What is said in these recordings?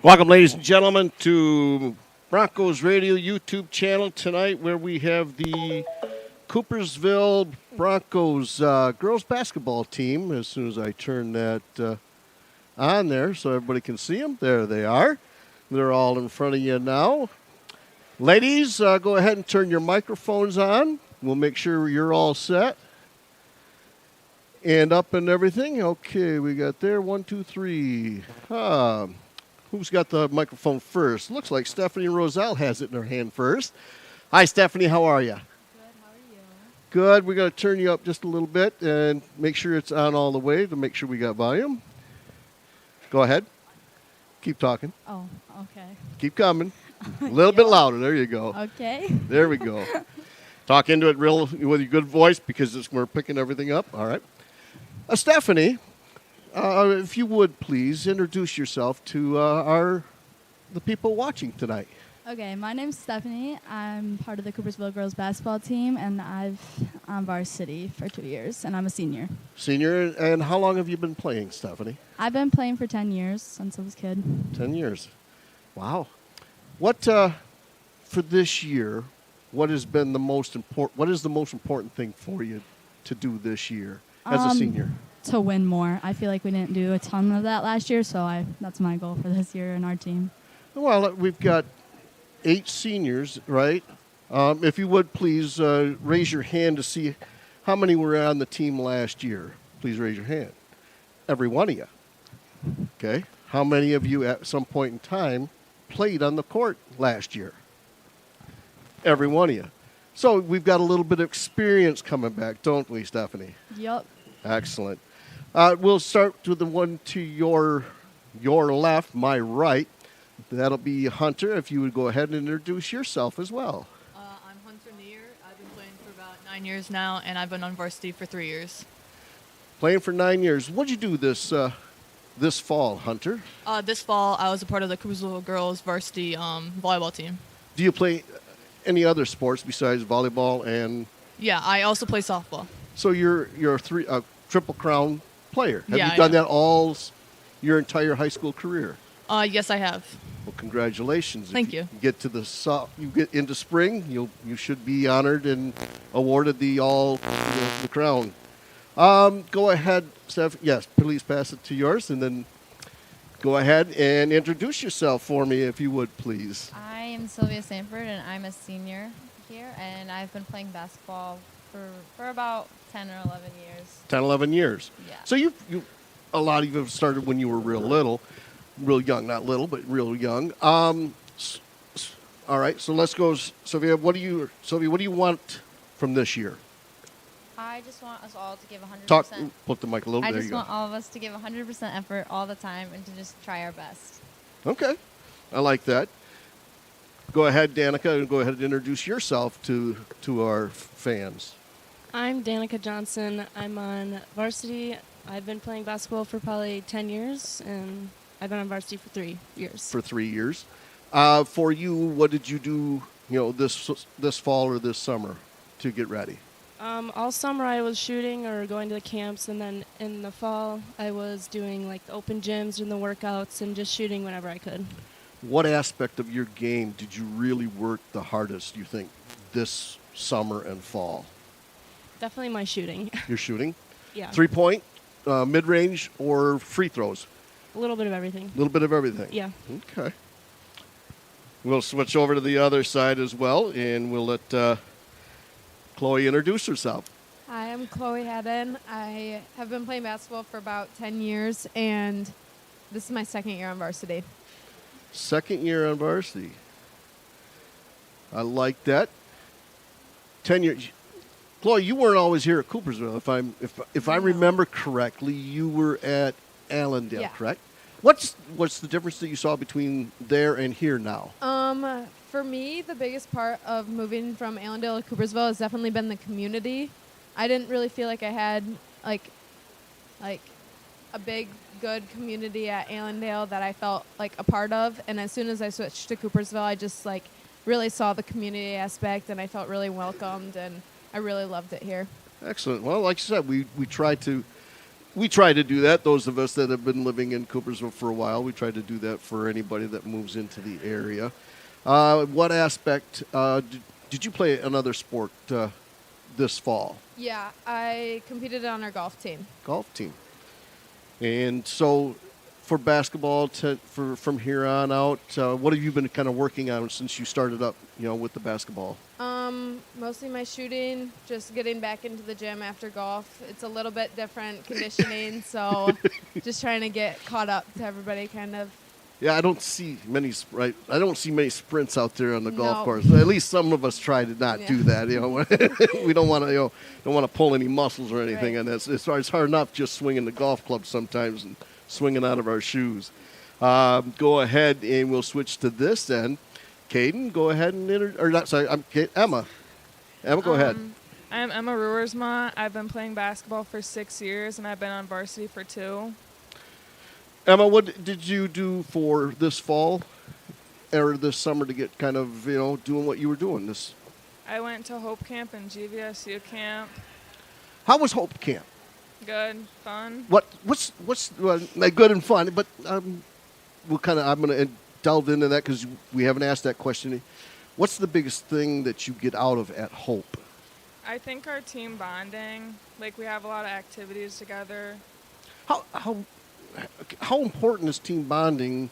Welcome, ladies and gentlemen, to Broncos Radio YouTube channel tonight, where we have the Coopersville Broncos girls basketball team. As soon as I turn that on there so everybody can see them, there they are. They're all in front of you now. Ladies, go ahead and turn your microphones on. We'll make sure you're all set. And up and everything. Okay, we got there. 1, 2, 3. Who's got the microphone first? Looks like Stephanie Roselle has it in her hand first. Hi, Stephanie. How are you? Good. How are you? Good. We're going to turn you up just a little bit and make sure it's on all the way to make sure we got volume. Go ahead. Keep talking. Oh, okay. Keep coming. A little bit louder. There you go. Okay. There we go. Talk into it real with your good voice because we're picking everything up. All right. Stephanie, if you would please introduce yourself to the people watching tonight. Okay, my name's Stephanie. I'm part of the Coopersville girls basketball team, and I'm varsity for 2 years, and I'm a senior. Senior, and how long have you been playing, Stephanie? I've been playing for 10 years since I was a kid. 10 years. Wow. What for this year? What has been the most important? What is the most important thing for you to do this year as a senior? To win more. I feel like we didn't do a ton of that last year, so that's my goal for this year in our team. Well, we've got 8 seniors, right? If you would please raise your hand to see how many were on the team last year. Please raise your hand. Every one of you. Okay. How many of you at some point in time played on the court last year? Every one of you. So we've got a little bit of experience coming back, don't we, Stephanie? Yup. Excellent. We'll start with the one to your left, my right. That'll be Hunter. If you would go ahead and introduce yourself as well. I'm Hunter Neer. I've been playing for about 9 years now, and I've been on varsity for 3 years. Playing for 9 years. What'd you do this fall, Hunter? This fall, I was a part of the Coopersville girls varsity volleyball team. Do you play any other sports besides volleyball and? Yeah, I also play softball. So you're a Triple Crown player. Have Yeah, you done I that all your entire high school career? Yes, I have. Well, congratulations. Thank If you. Get to you get into spring, you should be honored and awarded the crown. Go ahead, Steph. Yes, please pass it to yours, and then go ahead and introduce yourself for me, if you would, please. I am Sylvia Sanford, and I'm a senior here, and I've been playing basketball for about 10 or 11 years. 10, 11 years. Yeah. So a lot of you have started when you were real young, not little, but real young. All right, so let's go, Sylvia. What do you want from this year? I just want us all to give 100%. Put the mic a little. I There just you want go. all of us to give 100% effort all the time and to just try our best. Okay, I like that. Go ahead, Danica, and go ahead and introduce yourself to our fans. I'm Danica Johnson. I'm on varsity. I've been playing basketball for probably 10 years, and I've been on varsity for 3 years. For 3 years. For you, what did you do, this fall or this summer to get ready? All summer I was shooting or going to the camps, and then in the fall I was doing like the open gyms and the workouts and just shooting whenever I could. What aspect of your game did you really work the hardest, you think, this summer and fall? Definitely my shooting. Your shooting? Yeah. 3-point, mid-range, or free throws? A little bit of everything. A little bit of everything? Yeah. Okay. We'll switch over to the other side as well, and we'll let Chloe introduce herself. Hi, I'm Chloe Haddon. I have been playing basketball for about 10 years, and this is my second year on varsity. Second year on varsity. I like that. 10 years. Chloe, you weren't always here at Coopersville. If I remember correctly, you were at Allendale, Yeah. correct? What's the difference that you saw between there and here now? For me, the biggest part of moving from Allendale to Coopersville has definitely been the community. I didn't really feel like I had like a big, good community at Allendale that I felt like a part of. And as soon as I switched to Coopersville, I just really saw the community aspect, and I felt really welcomed, and I really loved it here. Excellent. Well, like you said, we try to we try to do that. Those of us that have been living in Coopersville for a while, we try to do that for anybody that moves into the area. What aspect did you play another sport this fall? Yeah, I competed on our golf team. Golf team. And so for basketball, from here on out, what have you been kind of working on since you started up, with the basketball? Mostly my shooting, just getting back into the gym after golf. It's a little bit different conditioning, so just trying to get caught up to everybody kind of. Yeah, I don't see many sprints out there on the golf No. course. At least some of us try to not do that. We don't want to pull any muscles or anything, Right. and it's hard enough just swinging the golf club sometimes and swinging out of our shoes. Go ahead and we'll switch to this end. Caden, go ahead and Emma. Emma, go ahead. I'm Emma Ruersma. I've been playing basketball for 6 years, and I've been on varsity for 2. Emma, what did you do for this fall or this summer to get kind of, doing what you were doing this? I went to Hope Camp and GVSU camp. How was Hope Camp? Good, fun. What's good and fun, but I'm going to delve into that because we haven't asked that question. What's the biggest thing that you get out of at Hope? I think our team bonding, we have a lot of activities together. How important is team bonding,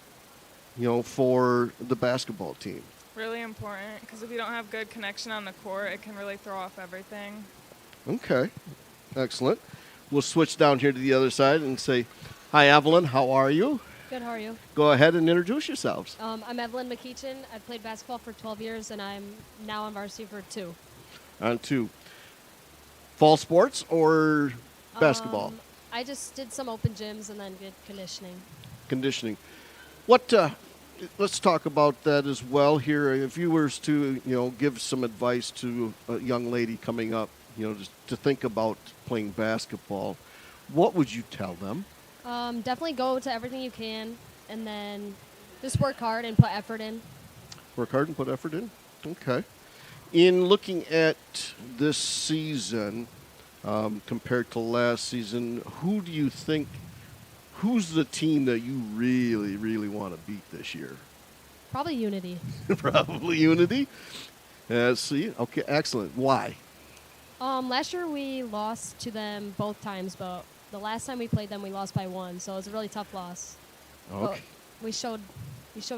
for the basketball team? Really important, because if you don't have good connection on the court, it can really throw off everything. Okay, excellent. We'll switch down here to the other side and say, hi, Evelyn, how are you? Good, how are you? Go ahead and introduce yourselves. I'm Evelyn McKeechin. I've played basketball for 12 years, and I'm now on varsity for 2. On 2. Fall sports or basketball? I just did some open gyms and then did conditioning. Conditioning. Let's talk about that as well here. If you were to, give some advice to a young lady coming up, to think about playing basketball, what would you tell them? Definitely go to everything you can, and then just work hard and put effort in. Work hard and put effort in? Okay. In looking at this season compared to last season, who do you think, who's the team that you really, really want to beat this year? Probably Unity. Probably Unity? See? Okay, excellent. Why? Last year we lost to them both times, but the last time we played them, we lost by 1, so it was a really tough loss. Okay. But we showed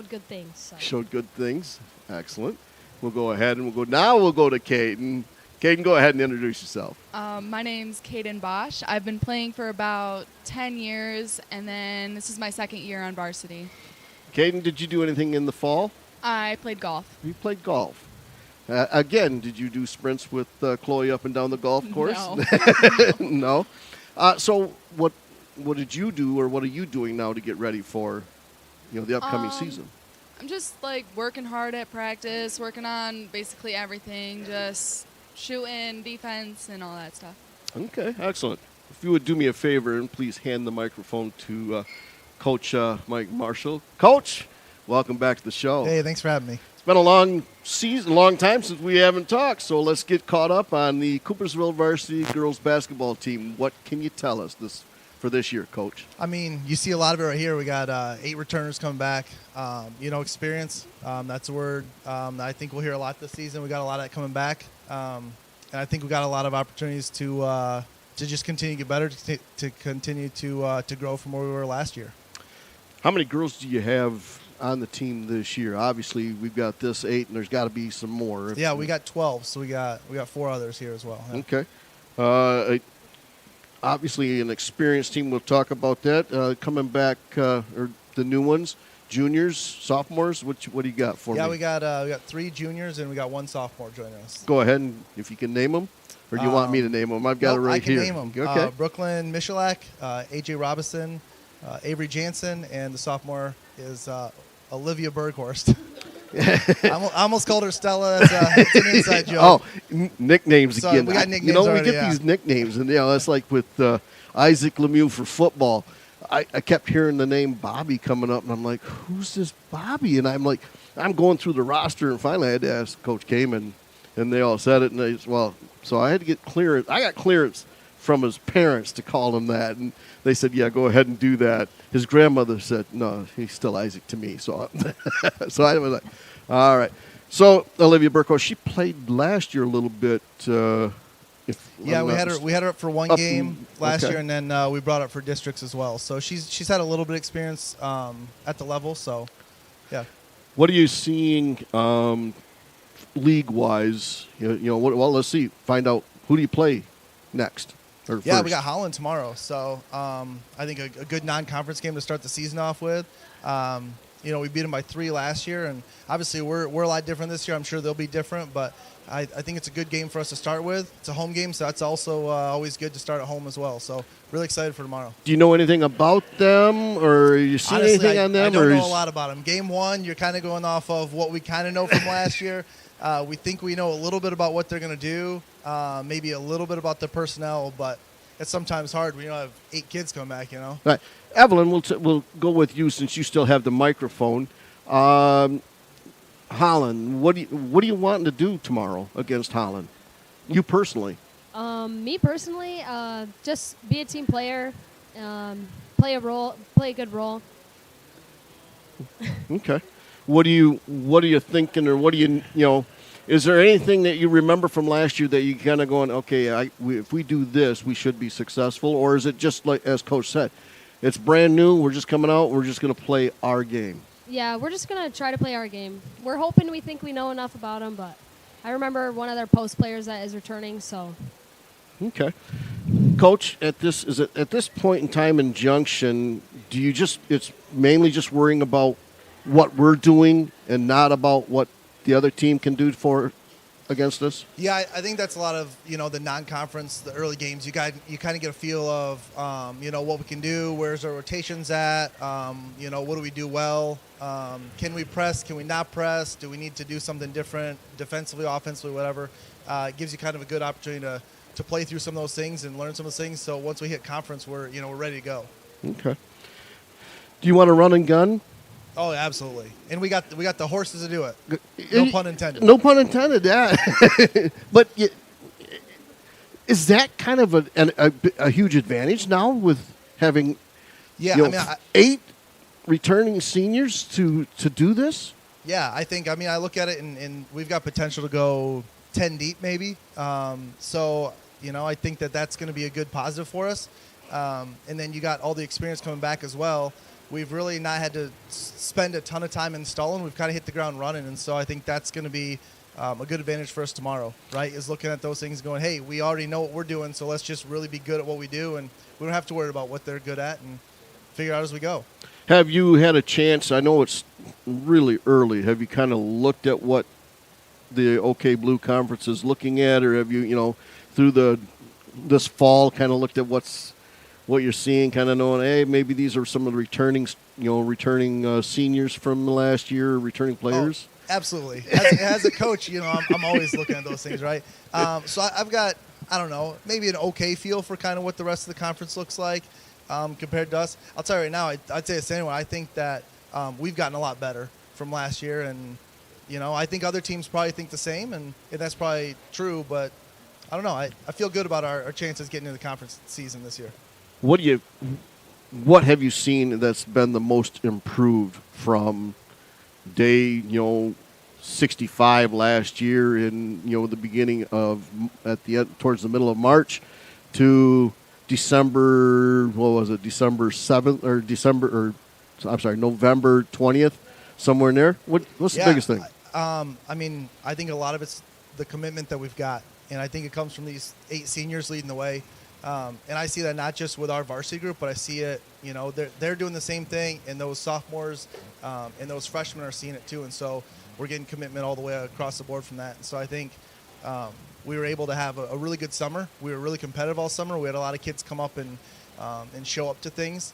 good things. So. Showed good things. Excellent. We'll go ahead and we'll go to Caden. Caden, go ahead and introduce yourself. My name's Caden Bosch. I've been playing for about 10 years, and then this is my second year on varsity. Caden, did you do anything in the fall? I played golf. You played golf. Again, did you do sprints with Chloe up and down the golf course? No. No. So what did you do, or what are you doing now to get ready for, the upcoming season? I'm just working hard at practice, working on basically everything, just shooting, defense, and all that stuff. Okay, excellent. If you would do me a favor and please hand the microphone to Coach Mike Marshall. Coach, welcome back to the show. Hey, thanks for having me. It's been a long time since we haven't talked, so let's get caught up on the Coopersville varsity girls basketball team. What can you tell us for this year, Coach? I mean, you see a lot of it right here. We got 8 returners coming back. Experience, that's a word I think we'll hear a lot this season. We got a lot of that coming back, and I think we got a lot of opportunities to just continue to get better, to continue to grow from where we were last year. How many girls do you have on the team this year? Obviously, we've got this 8, and there's got to be some more. Yeah, we got 12, so we got 4 others here as well. Yeah. Okay. Obviously, an experienced team. We'll talk about that. Coming back, or the new ones, juniors, sophomores. What do you got for me? Yeah, we got 3 juniors and we got 1 sophomore joining us. Go ahead, and if you can name them, or do you want me to name them? I've got it right here. I can name them. Okay. Brooklyn Michalak, AJ Robinson, Avery Jansen, and the sophomore is Olivia Berghorst. I almost called her Stella. It's an inside joke. Oh, nicknames So again. we got nicknames already, we get these nicknames, and that's like with Isaac Lemieux for football. I kept hearing the name Bobby coming up, and I'm like, who's this Bobby? And I'm like, I'm going through the roster, and finally I had to ask Coach Kamen, and they all said it, and so I had to get clearance. I got clearance from his parents to call him that, and they said, "Yeah, go ahead and do that." His grandmother said, "No, he's still Isaac to me." So, so I was like, "All right." So Olivia Burko, she played last year a little bit. Yeah, we had her up for one game last okay. year, and then we brought her up for districts as well. So she's had a little bit of experience at the level. So, yeah. What are you seeing league-wise? Well, let's see. Find out, who do you play next? Or Yeah, first? we got Holland tomorrow. So I think a good non-conference game to start the season off with. We beat them by 3 last year, and obviously we're a lot different this year. I'm sure they'll be different, but I think it's a good game for us to start with. It's a home game, so that's also always good to start at home as well. So really excited for tomorrow. Do you know anything about them, or you seen Honestly, anything on them? I don't know a lot about them. Game 1, you're kind of going off of what we kind of know from last year. We think we know a little bit about what they're going to do, maybe a little bit about the personnel, but it's sometimes hard when you have 8 kids come back, Right. Evelyn, we'll go with you since you still have the microphone. Holland, what do you want to do tomorrow against Holland? You personally? Me personally, just be a team player, play a good role. Okay. What are you thinking, or what do you is there anything that you remember from last year that you kind of going, okay, if we do this, we should be successful, or is it just like as Coach said, it's brand new, we're just coming out, we're just going to play our game? Yeah, we're just going to try to play our game. We're hoping we think we know enough about them, but I remember one of their post players that is returning, so. Okay. Coach, at this point in time in Junction, it's mainly just worrying about what we're doing and not about what the other team can do against us? Yeah, I think that's a lot of the non-conference, the early games. You kind of get a feel of what we can do, where's our rotations at, what do we do well, can we press, can we not press, do we need to do something different defensively, offensively, whatever. It gives you kind of a good opportunity to play through some of those things and learn some of those things. So once we hit conference, we're ready to go. Okay. Do you want to run and gun? Oh, absolutely. And we got the horses to do it. No pun intended. No pun intended, yeah. But is that kind of a huge advantage now with having 8 returning seniors to do this? Yeah, I look at it and we've got potential to go 10 deep maybe. So, I think that's going to be a good positive for us. And then you got all the experience coming back as well. We've really not had to spend a ton of time installing. We've kind of hit the ground running, and so I think that's going to be a good advantage for us tomorrow, right, is looking at those things going, hey, we already know what we're doing, so let's just really be good at what we do, and we don't have to worry about what they're good at and figure out as we go. Have you had a chance, I know it's really early, have you kind of looked at what the OK Blue Conference is looking at, or have you, through this fall kind of looked at what you're seeing, kind of knowing, hey, maybe these are some of the returning seniors from last year, returning players? Oh, absolutely. As a coach, I'm always looking at those things, right? So I've got, I don't know, maybe an okay feel for kind of what the rest of the conference looks like compared to us. I'll tell you right now, I'd say this anyway. I think that we've gotten a lot better from last year, and I think other teams probably think the same, and that's probably true. But I don't know. I feel good about our chances getting into the conference season this year. What have you seen that's been the most improved from day 65 last year in the beginning of towards the middle of March to December, what was it, December 7th or November 20th, somewhere in there? What's the biggest thing? I think a lot of it's the commitment that we've got, and I think it comes from these 8 seniors leading the way. And I see that not just with our varsity group, but I see it, they're doing the same thing, and those sophomores and those freshmen are seeing it too. And so we're getting commitment all the way across the board from that. And so I think we were able to have a really good summer. We were really competitive all summer. We had a lot of kids come up and show up to things,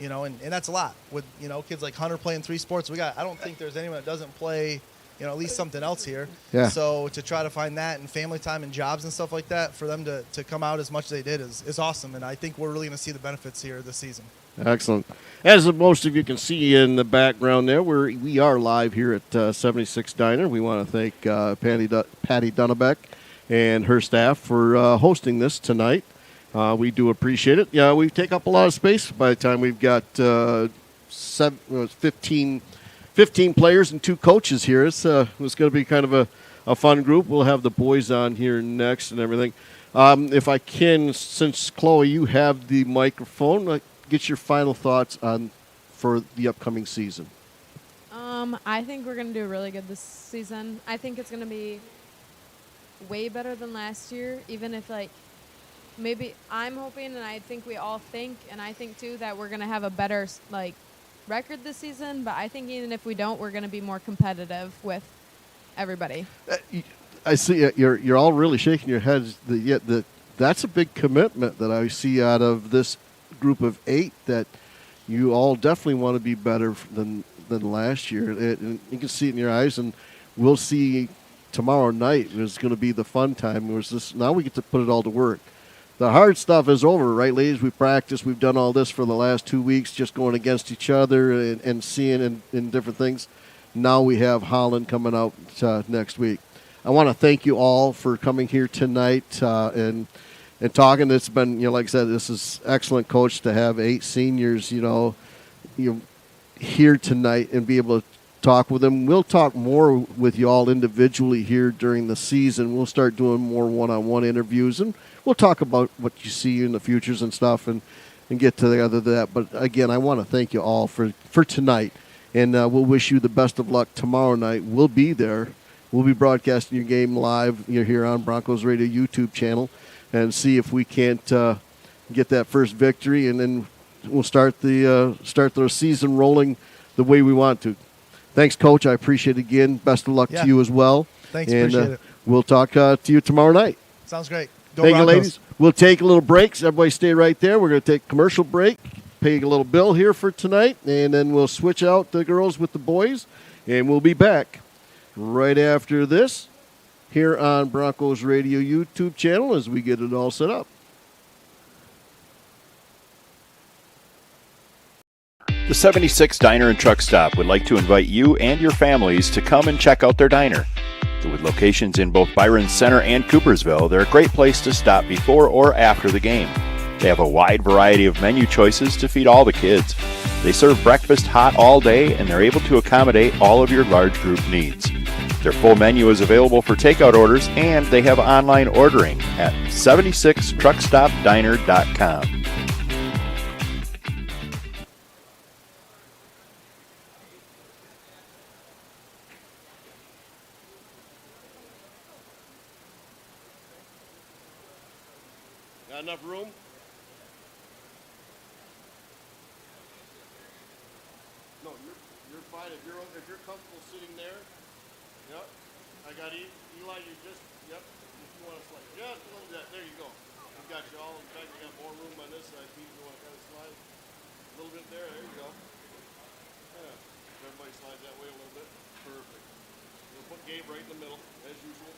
and that's a lot. With, kids like Hunter playing 3 sports, I don't think there's anyone that doesn't play at least something else here. Yeah. So to try to find that and family time and jobs and stuff like that, for them to come out as much as they did is awesome. And I think we're really going to see the benefits here this season. Excellent. As most of you can see in the background there, we are live here at 76 Diner. We want to thank Patty Dunnebeck and her staff for hosting this tonight. We do appreciate it. Yeah, we take up a lot of space by the time we've got 15 players and 2 coaches here. It's going to be kind of a fun group. We'll have the boys on here next and everything. If I can, since Chloe, you have the microphone, get your final thoughts for the upcoming season. I think we're going to do really good this season. I think it's going to be way better than last year, even if, maybe I'm hoping, and I think we all think, and I think, too, that we're going to have a better, record this season. But I think even if we don't, we're going to be more competitive with everybody. I see you're all really shaking your heads. That's a big commitment that I see out of this group of 8, that you all definitely want to be better than last year. And you can see it in your eyes, and we'll see tomorrow night. It's going to be the fun time. Now we get to put it all to work. The hard stuff is over, right, ladies? We practiced. We've done all this for the last 2 weeks, just going against each other and seeing in different things. Now we have Holland coming out next week. I want to thank you all for coming here tonight and talking. It's been, like I said, this is excellent, Coach, to have 8 seniors, here tonight and be able to talk with them. We'll talk more with you all individually here during the season. We'll start doing more one-on-one interviews, and we'll talk about what you see in the futures and stuff and get to the other that. But, again, I want to thank you all for tonight, and we'll wish you the best of luck tomorrow night. We'll be there. We'll be broadcasting your game live here on Broncos Radio YouTube channel and see if we can't get that first victory, and then we'll start the season rolling the way we want to. Thanks, Coach. I appreciate it again. Best of luck to you as well. Thanks, and, appreciate it. We'll talk to you tomorrow night. Sounds great. Go Thank Broncos. you, ladies. We'll take a little break. So everybody stay right there. We're going to take a commercial break, pay a little bill here for tonight, and then we'll switch out the girls with the boys, and we'll be back right after this here on Broncos Radio YouTube channel as we get it all set up. The 76 Diner and Truck Stop would like to invite you and your families to come and check out their diner. With locations in both Byron Center and Coopersville, they're a great place to stop before or after the game. They have a wide variety of menu choices to feed all the kids. They serve breakfast hot all day, and they're able to accommodate all of your large group needs. Their full menu is available for takeout orders, and they have online ordering at 76truckstopdiner.com. Got enough room? No, you're fine. If you're comfortable sitting there. Yep. I got Eli. You just if you want to slide just a little bit. There you go. We've got you all. In fact, we got more room on this side. You want to kind of slide a little bit there. There you go. Yeah. Everybody slides that way a little bit. Perfect. We'll put Gabe right in the middle as usual.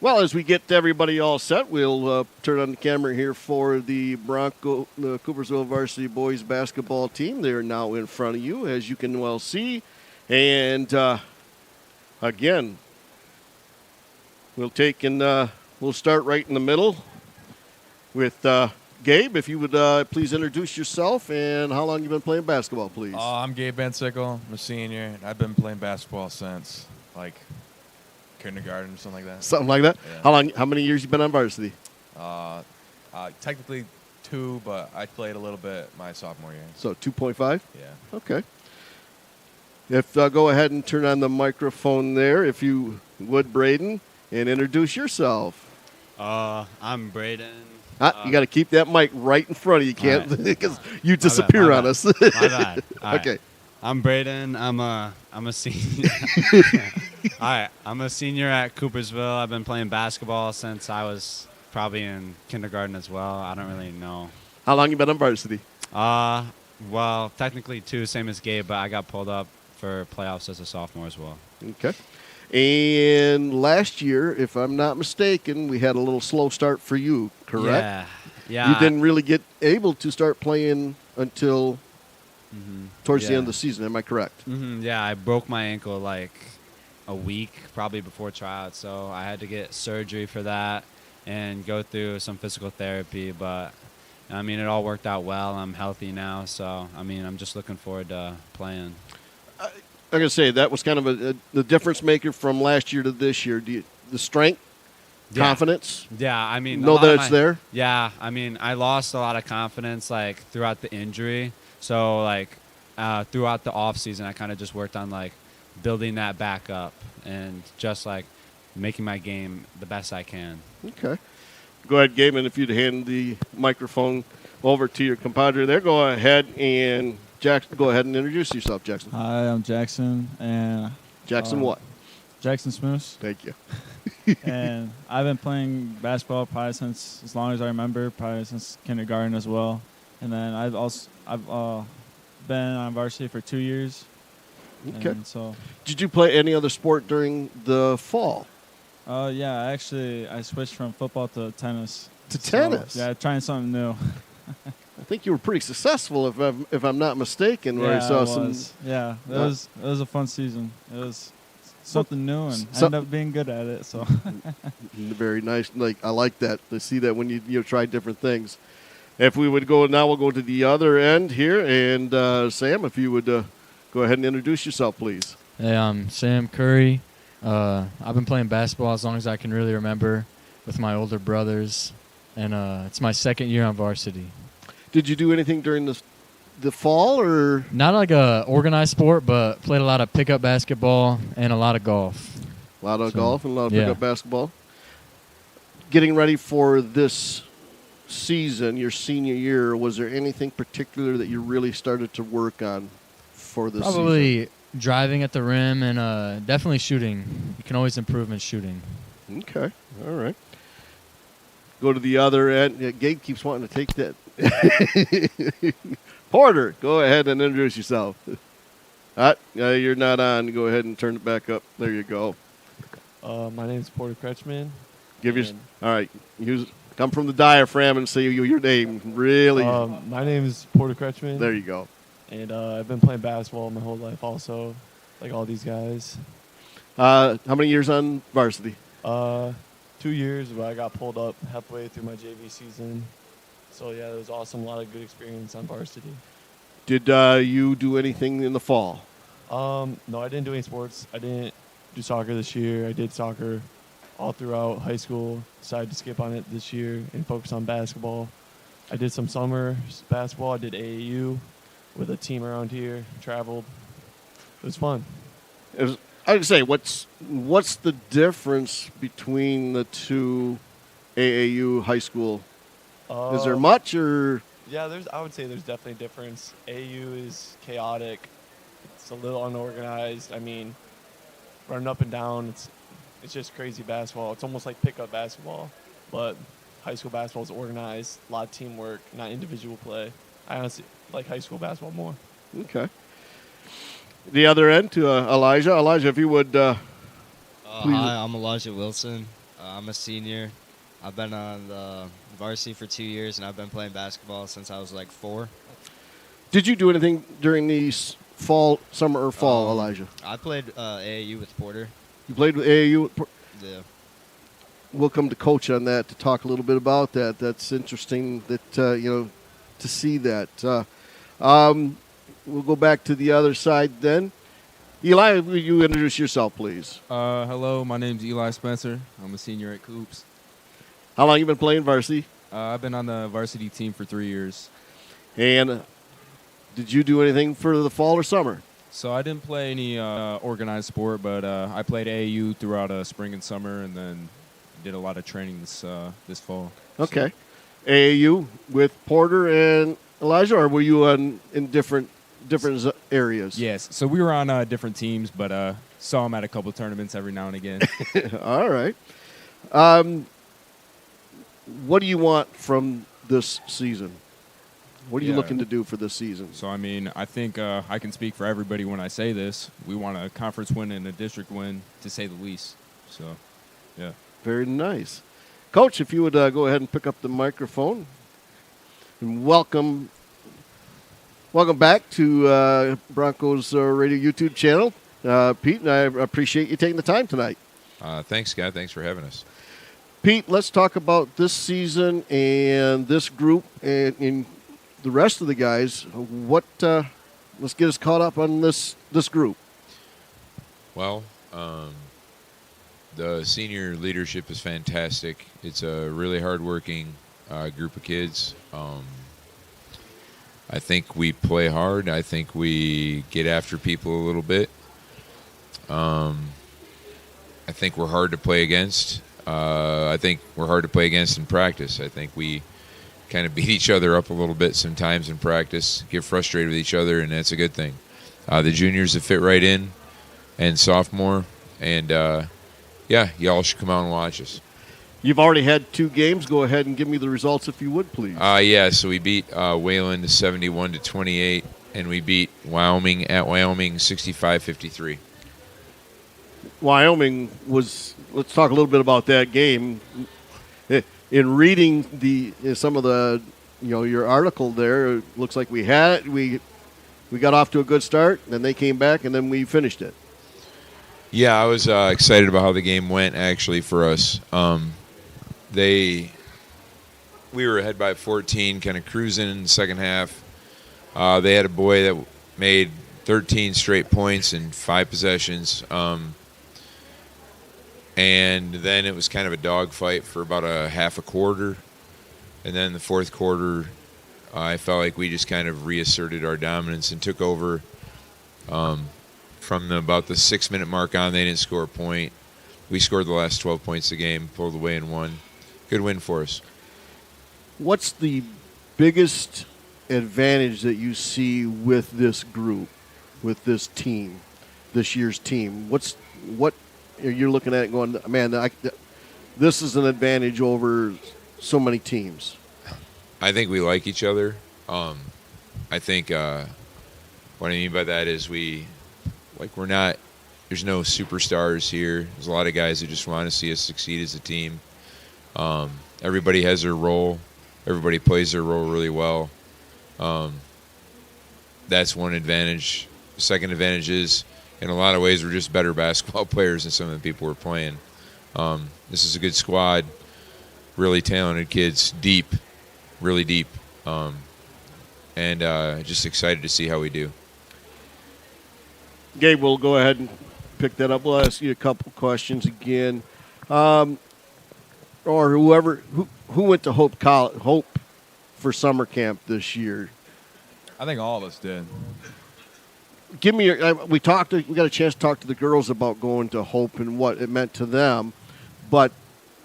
Well, as we get everybody all set, we'll turn on the camera here for the Coopersville Varsity Boys basketball team. They're now in front of you, as you can well see. And, again, we'll start right in the middle with Gabe. If you would please introduce yourself and how long you've been playing basketball, please. I'm Gabe Van Sickle. I'm a senior, and I've been playing basketball since, kindergarten or something like that. Something like that? Yeah. How many years you been on varsity? Technically 2, but I played a little bit my sophomore year. So 2.5? Yeah. Okay. If go ahead and turn on the microphone there, if you would, Braden, and introduce yourself. I'm Braden. You got to keep that mic right in front of you, can't because you disappear on us. My bad. Okay. I'm Braden. I'm a senior. All right. I'm a senior at Coopersville. I've been playing basketball since I was probably in kindergarten as well. I don't really know. How long you been on varsity? Well, technically 2, same as Gabe, but I got pulled up for playoffs as a sophomore as well. Okay. And last year, if I'm not mistaken, we had a little slow start for you, correct? Yeah. You didn't really get able to start playing until towards the end of the season. Am I correct? Yeah, I broke my ankle like a week probably before tryouts, so I had to get surgery for that and go through some physical therapy. But I mean, it all worked out well. I'm healthy now, so I mean, I'm just looking forward to playing. I'm gonna say that was kind of the difference maker from last year to this year. The strength, confidence. Yeah, I mean, know that it's there. Yeah, I mean, I lost a lot of confidence like throughout the injury. So like throughout the off season, I kind of just worked on like building that back up and just like making my game the best I can. Okay. Go ahead, Gabe, and if you'd hand the microphone over to your compadre there, go ahead and go ahead and introduce yourself, Jackson. Hi, I'm Jackson, and Jackson what? Jackson Smoose. Thank you. And I've been playing basketball probably since as long as I remember, probably since kindergarten as well. And then I've been on varsity for 2 years. Okay. And so, did you play any other sport during the fall? Yeah, actually, I switched from football to tennis. To tennis? Yeah, trying something new. I think you were pretty successful, if I'm not mistaken. Where I saw some. Yeah, it was a fun season. It was something new, and I ended up being good at it. So very nice. I like that. To see that when you try different things. If we would go now, we'll go to the other end here, and Sam, if you would go ahead and introduce yourself, please. Hey, I'm Sam Curry. I've been playing basketball as long as I can really remember with my older brothers, and it's my second year on varsity. Did you do anything during the fall, or not like a organized sport, but played a lot of pickup basketball and a lot of golf. A lot of golf and a lot of pickup basketball. Getting ready for this season, your senior year, was there anything particular that you really started to work on for this season? Probably driving at the rim and definitely shooting. You can always improve in shooting. Okay. All right. Go to the other end. Yeah, Gabe keeps wanting to take that. Porter, go ahead and introduce yourself. You're not on. Go ahead and turn it back up. There you go. My name's Porter Kretschmann. All right. Come from the diaphragm and say your name. Really? My name is Porter Kretschmann. There you go. And I've been playing basketball my whole life also, like all these guys. How many years on varsity? 2 years, but I got pulled up halfway through my JV season. So, yeah, it was awesome. A lot of good experience on varsity. Did you do anything in the fall? No, I didn't do any sports. I didn't do soccer this year. I did soccer all throughout high school. Decided to skip on it this year and focus on basketball. I did some summer basketball. I did AAU with a team around here, traveled. It was fun. I would say, what's the difference between the two AAU high school? Is there much, or? Yeah, I would say there's definitely a difference. AAU is chaotic. It's a little unorganized. I mean, running up and down, it's just crazy basketball. It's almost like pickup basketball, but high school basketball is organized, a lot of teamwork, not individual play. I honestly like high school basketball more. Okay. The other end to Elijah. Elijah, if you would. Hi, I'm Elijah Wilson. I'm a senior. I've been on the varsity for 2 years, and I've been playing basketball since I was like 4. Did you do anything during the summer or fall, Elijah? I played AAU with Porter. You played with AAU? Yeah. We'll come to Coach on that to talk a little bit about that. That's interesting that, to see that. We'll go back to the other side then. Eli, will you introduce yourself, please? Hello, my name's Eli Spencer. I'm a senior at Coops. How long you been playing varsity? I've been on the varsity team for 3 years. And did you do anything for the fall or summer? So I didn't play any organized sport, but I played AAU throughout spring and summer, and then did a lot of training this fall. Okay. So. AAU with Porter and Elijah, or were you in different areas? Yes. So we were on different teams, but saw them at a couple tournaments every now and again. All right. What do you want from this season? What are you looking to do for this season? So, I mean, I think I can speak for everybody when I say this. We want a conference win and a district win, to say the least. So, yeah. Very nice. Coach, if you would go ahead and pick up the microphone and welcome Welcome back to Broncos Radio YouTube channel. Pete, and I appreciate you taking the time tonight. Thanks, Scott. Thanks for having us. Pete, let's talk about this season and this group and the rest of the guys. Let's get us caught up on this group. Well, the senior leadership is fantastic. It's a really hardworking group of kids. I think we play hard. I think we get after people a little bit. I think we're hard to play against. I think we're hard to play against in practice. I think we kind of beat each other up a little bit sometimes in practice, get frustrated with each other, and that's a good thing. The juniors have fit right in, and sophomore, and y'all should come out and watch us. You've already had 2 games. Go ahead and give me the results if you would, please. So we beat Wayland 71-28, and we beat Wyoming at Wyoming 65-53. Wyoming was. Let's talk a little bit about that game. In reading some of the, your article there, it looks like we got off to a good start, then they came back, and then we finished it. Yeah, I was excited about how the game went actually for us. We were ahead by 14, kind of cruising in the second half. They had a boy that made 13 straight points in 5 possessions. And then it was kind of a dogfight for about a half a quarter. And then the fourth quarter, I felt like we just kind of reasserted our dominance and took over. From about the 6-minute mark on, they didn't score a point. We scored the last 12 points of the game, pulled away and won. Good win for us. What's the biggest advantage that you see with this group, with this team, this year's team? What you're looking at it going, man, this is an advantage over so many teams? I think we like each other. I think what I mean by that is we're not, there's no superstars here. There's a lot of guys who just want to see us succeed as a team. Everybody has their role. Everybody plays their role really well. That's one advantage. The second advantage is, in a lot of ways, we're just better basketball players than some of the people we're playing. This is a good squad, really talented kids, really deep, and just excited to see how we do. Gabe, we'll go ahead and pick that up. We'll ask you a couple questions again. Or whoever who went to Hope for summer camp this year? I think all of us did. Give me we got a chance to talk to the girls about going to Hope and what it meant to them, but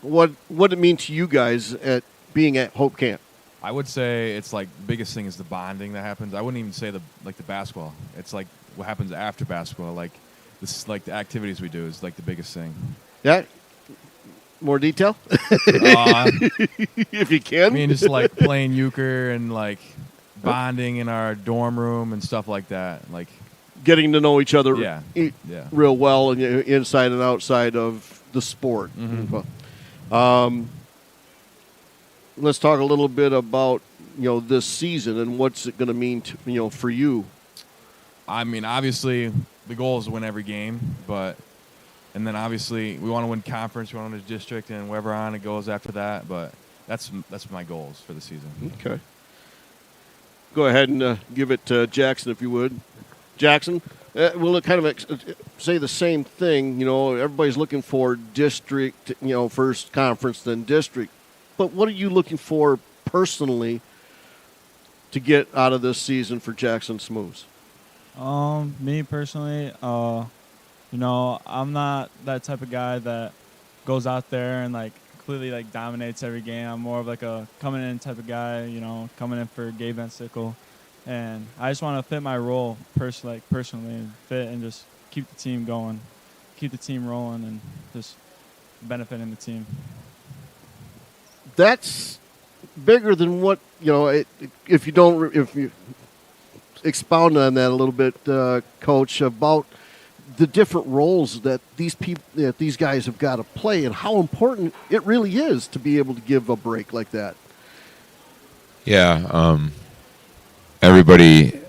what it mean to you guys at being at Hope camp? I would say it's like the biggest thing is the bonding that happens. I wouldn't even say the basketball. It's like what happens after basketball. Like this is like the activities we do is like the biggest thing. Yeah. More detail? If you can. I mean, just like playing euchre and like bonding in our dorm room and stuff like that. Like getting to know each other real well and inside and outside of the sport. Mm-hmm. Let's talk a little bit about this season and what's it going to mean to, for you. I mean, obviously the goal is to win every game, and then obviously we want to win conference, we want to win the district, and wherever on it goes after that. But that's my goals for the season. Okay. Go ahead and give it to Jackson if you would. Jackson, we'll kind of say the same thing. Everybody's looking for district, first conference, then district. But what are you looking for personally to get out of this season for Jackson Smooths? Me personally, I'm not that type of guy that goes out there and completely dominates every game. I'm more of a coming in type of guy, coming in for Gabe Van Sickle. And I just want to fit my role personally and fit and just keep the team going, keep the team rolling, and just benefiting the team. That's bigger than what if you expound on that a little bit, Coach, about the different roles that these guys have got to play and how important it really is to be able to give a break like that. Yeah, everybody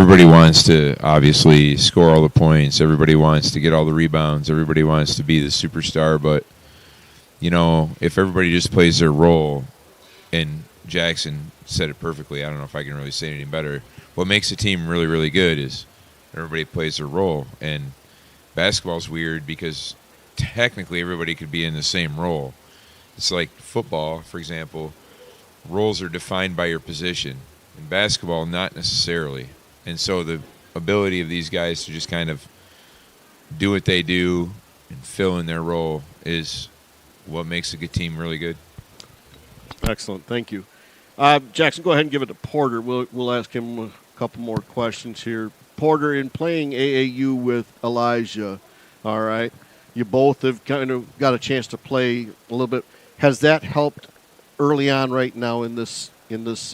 everybody wants to obviously score all the points. Everybody wants to get all the rebounds. Everybody wants to be the superstar. But, you know, if everybody just plays their role, and Jackson said it perfectly, I don't know if I can really say anything better. What makes a team really, really good is everybody plays their role. And basketball's weird because technically everybody could be in the same role. It's like football, for example. Roles are defined by your position. In basketball, not necessarily. And so the ability of these guys to just kind of do what they do and fill in their role is what makes a good team really good. Excellent. Thank you. Jackson, go ahead and give it to Porter. We'll ask him a couple more questions here. Porter, in playing AAU with Elijah, all right, you both have kind of got a chance to play a little bit. Has that helped early on right now in this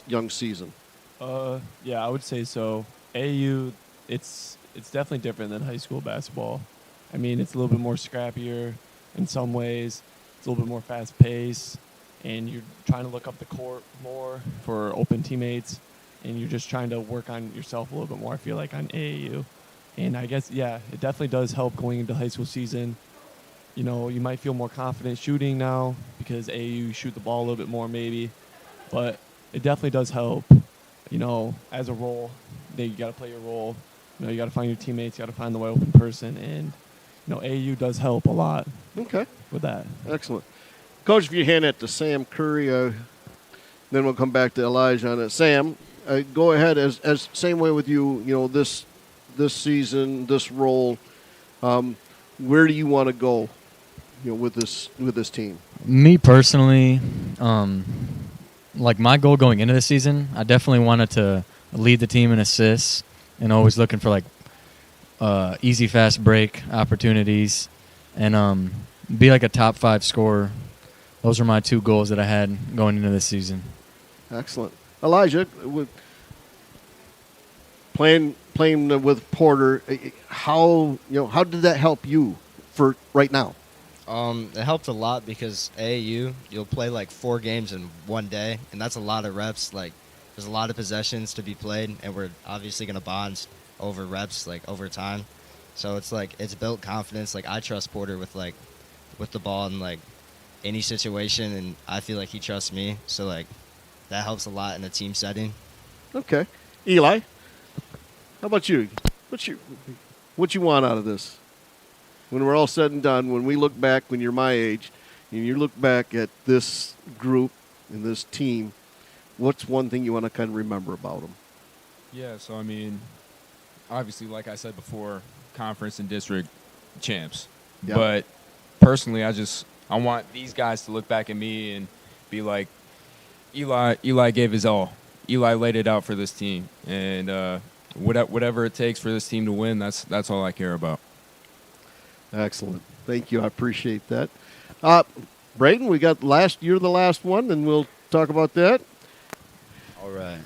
young season? Yeah, I would say so. AAU, it's definitely different than high school basketball. I mean, it's a little bit more scrappier in some ways. It's a little bit more fast-paced, and you're trying to look up the court more for open teammates, and you're just trying to work on yourself a little bit more, I feel like, on AAU. And I guess, yeah, it definitely does help going into high school season. You know, you might feel more confident shooting now because AAU, you shoot the ball a little bit more maybe, but it definitely does help. You know, as a role, you got to play your role. You know, you got to find your teammates, you got to find the right open person, and you know, AAU does help a lot. Okay, with that. Excellent, Coach. If you hand that to Sam Curry, then we'll come back to Elijah on it. Sam, go ahead. As same way with you. You know, this season, this role. Where do you want to go? You know, with this team. Me personally, like my goal going into the season, I definitely wanted to lead the team in assists and always looking for like easy fast break opportunities and be like a top 5 scorer. Those are my 2 goals that I had going into this season. Excellent. Elijah, playing with Porter, how did that help you for right now? It helped a lot because AAU, you'll play like 4 games in one day, and that's a lot of reps. Like, there's a lot of possessions to be played, and we're obviously going to bond over reps, like, over time. So it's like, it's built confidence. Like, I trust Porter with the ball in, like, any situation, and I feel like he trusts me. So, like, that helps a lot in a team setting. Okay. Eli, how about you? What you want out of this? When we're all said and done, when we look back, when you're my age, and you look back at this group and this team, what's one thing you want to kind of remember about them? Yeah, so I mean, obviously, like I said before, conference and district champs. Yep. But personally, I want these guys to look back at me and be like, Eli gave his all. Eli laid it out for this team, and whatever it takes for this team to win, that's all I care about. Excellent. Thank you. I appreciate that. Braden, you're the last one, and we'll talk about that. All right.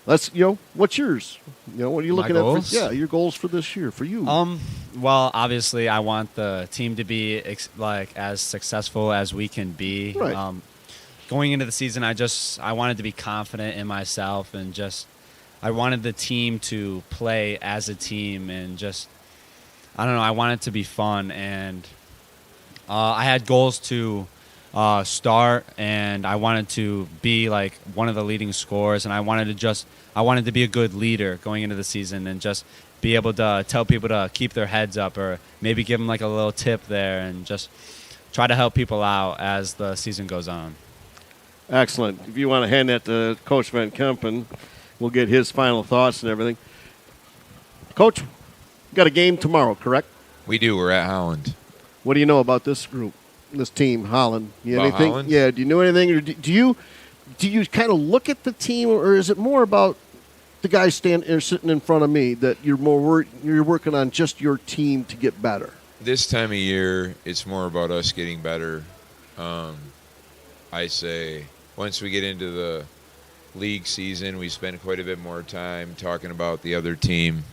What's yours? What are you looking goals? at? Your goals for this year, for you. Well, obviously, I want the team to be as successful as we can be. Right. Going into the season, I wanted to be confident in myself, and I wanted the team to play as a team, and I don't know, I want it to be fun, and I had goals to start, and I wanted to be like one of the leading scorers, and I wanted to be a good leader going into the season, and just be able to tell people to keep their heads up, or maybe give them like a little tip there, and just try to help people out as the season goes on. Excellent. If you want to hand that to Coach VanKempen, we'll get his final thoughts and everything. Coach, you got a game tomorrow, correct? We do. We're at Holland. What do you know about this group, this team, Holland? About Holland? Yeah. Do you know anything, or do you kind of look at the team, or is it more about the guys sitting in front of me that you're working on just your team to get better? This time of year, it's more about us getting better. I say once we get into the league season, we spend quite a bit more time talking about the other team.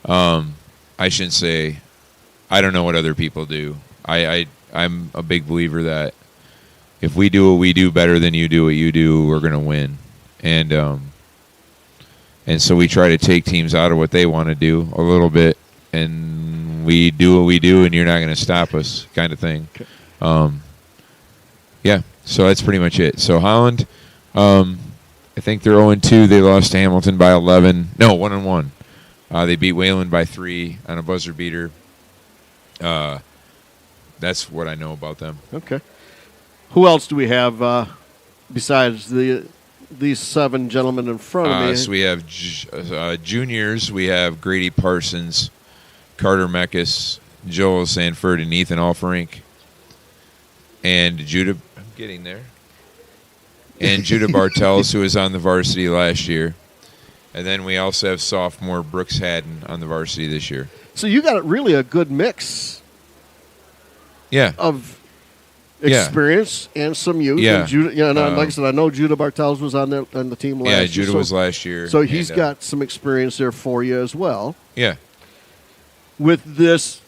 I shouldn't say I don't know what other people do. I'm a big believer that if we do what we do better than you do what you do, we're going to win. And And so we try to take teams out of what they want to do a little bit, and we do what we do, and you're not going to stop us, kind of thing. Yeah, so that's pretty much it. So Holland, I think they're 0-2. They lost to Hamilton by 11. No, 1-1. They beat Wayland by 3 on a buzzer beater. That's what I know about them. Okay. Who else do we have besides these 7 gentlemen in front of me? So we have juniors. We have Grady Parsons, Carter Meckus, Joel Sanford, and Ethan Alferink. And Judah, I'm getting there. And Judah Bartels, who was on the varsity last year. And then we also have sophomore Brooks Haddon on the varsity this year. So you got really a good mix. Yeah. Of experience and some youth. Yeah. And Judah, like I said, I know Judah Bartels was on the team last year. Yeah, Judah was last year. So he's got some experience there for you as well. Yeah. With this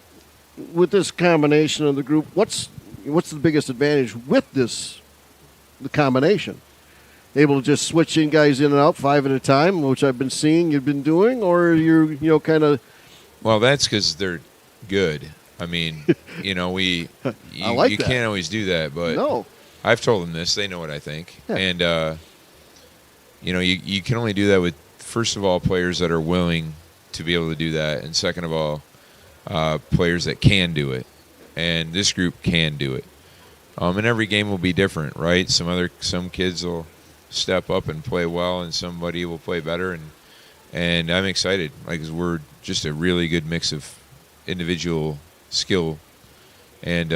combination of the group, what's the biggest advantage with the combination? Able to just switch in guys in and out 5 at a time, which I've been seeing you've been doing, or you're kind of. Well, that's because they're good. I mean, you can't always do that, but no. I've told them this. They know what I think. Yeah. And, you can only do that with, first of all, players that are willing to be able to do that, and second of all, players that can do it. And this group can do it. And every game will be different, right? Some kids will step up and play well, and somebody will play better, and I'm excited. Like, we're just a really good mix of individual skill, and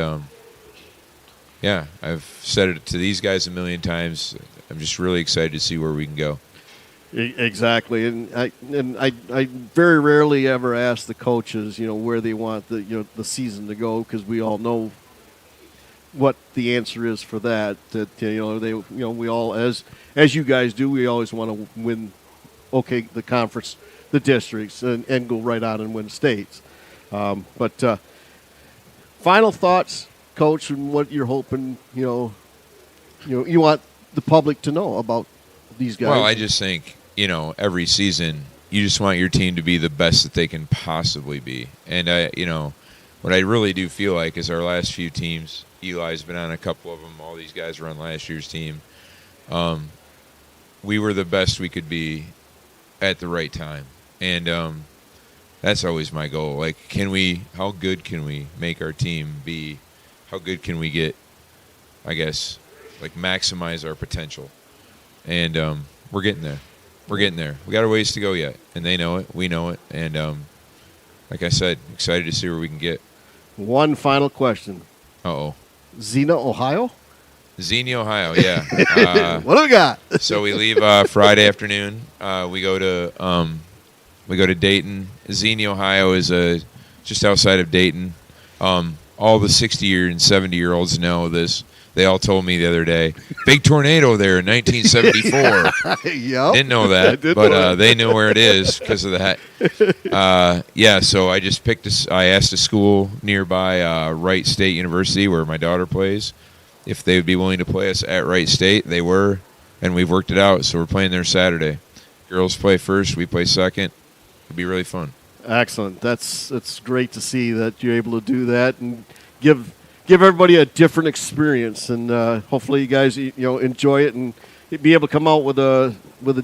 I've said it to these guys a million times. I'm just really excited to see where we can go. Exactly, and I very rarely ever ask the coaches, where they want the season to go, because we all know what the answer is for that. That we all, as you guys do, we always want to win. Okay, the conference, the districts, and go right on and win states. But final thoughts, Coach, and what you're hoping you want the public to know about these guys. Well, I just think every season you just want your team to be the best that they can possibly be, and what I really do feel like is our last few teams. Eli's been on a couple of them. All these guys were on last year's team. We were the best we could be at the right time, and that's always my goal. Like, how good can we make our team be? How good can we get, I guess, like, maximize our potential? And we're getting there. We're getting there. We got a ways to go yet, and they know it. We know it. And like I said, excited to see where we can get. One final question. Uh-oh. Xenia, Ohio? Xenia, Ohio, yeah. What do we got? So we leave Friday afternoon. We go to Dayton. Xenia, Ohio is just outside of Dayton. All the 60-year and 70-year-olds know this. They all told me the other day, big tornado there in 1974. Yep. Didn't know that, but they know where it is because of that. So I just I asked a school nearby, Wright State University, where my daughter plays, if they would be willing to play us at Wright State. They were, and we've worked it out, so we're playing there Saturday. Girls play first, we play second. It'll be really fun. Excellent. It's great to see that you're able to do that and give everybody a different experience, and hopefully you guys enjoy it and be able to come out with a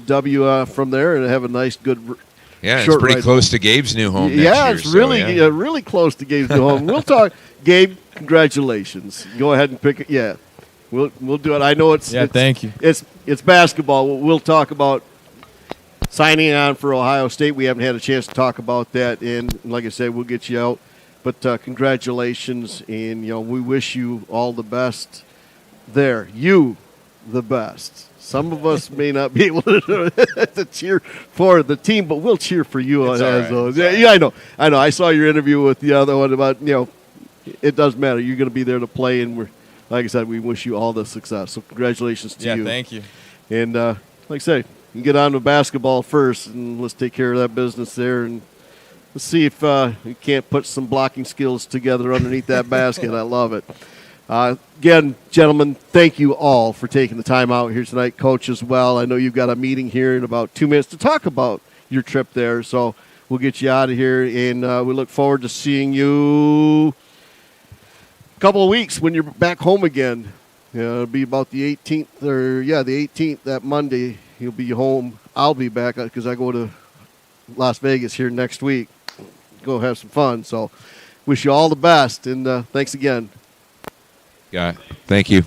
W from there and have a nice good. Yeah, it's pretty close to Gabe's new home. Next year, it's really really close to Gabe's new home. We'll talk, Gabe. Congratulations. Go ahead and pick it. Yeah, we'll do it. I know it's thank you. It's basketball. We'll talk about signing on for Ohio State. We haven't had a chance to talk about that, and like I said, we'll get you out. But congratulations, and we wish you all the best there. You, the best. Some of us may not be able to cheer for the team, but we'll cheer for you. Yeah, I know. I saw your interview with the other one about it doesn't matter. You're going to be there to play, and we're, like I said, we wish you all the success. So congratulations to you. Yeah, thank you. And like I say, you can get on to basketball first, and let's take care of that business there, and let's see if you can't put some blocking skills together underneath that basket. I love it. Again, gentlemen, thank you all for taking the time out here tonight. Coach as well. I know you've got a meeting here in about 2 minutes to talk about your trip there, so we'll get you out of here, and we look forward to seeing you a couple of weeks when you're back home again. It'll be about the 18th, the 18th, that Monday. You'll be home. I'll be back because I go to Las Vegas here next week. Go have some fun. So wish you all the best, and thanks again. Yeah, thank you.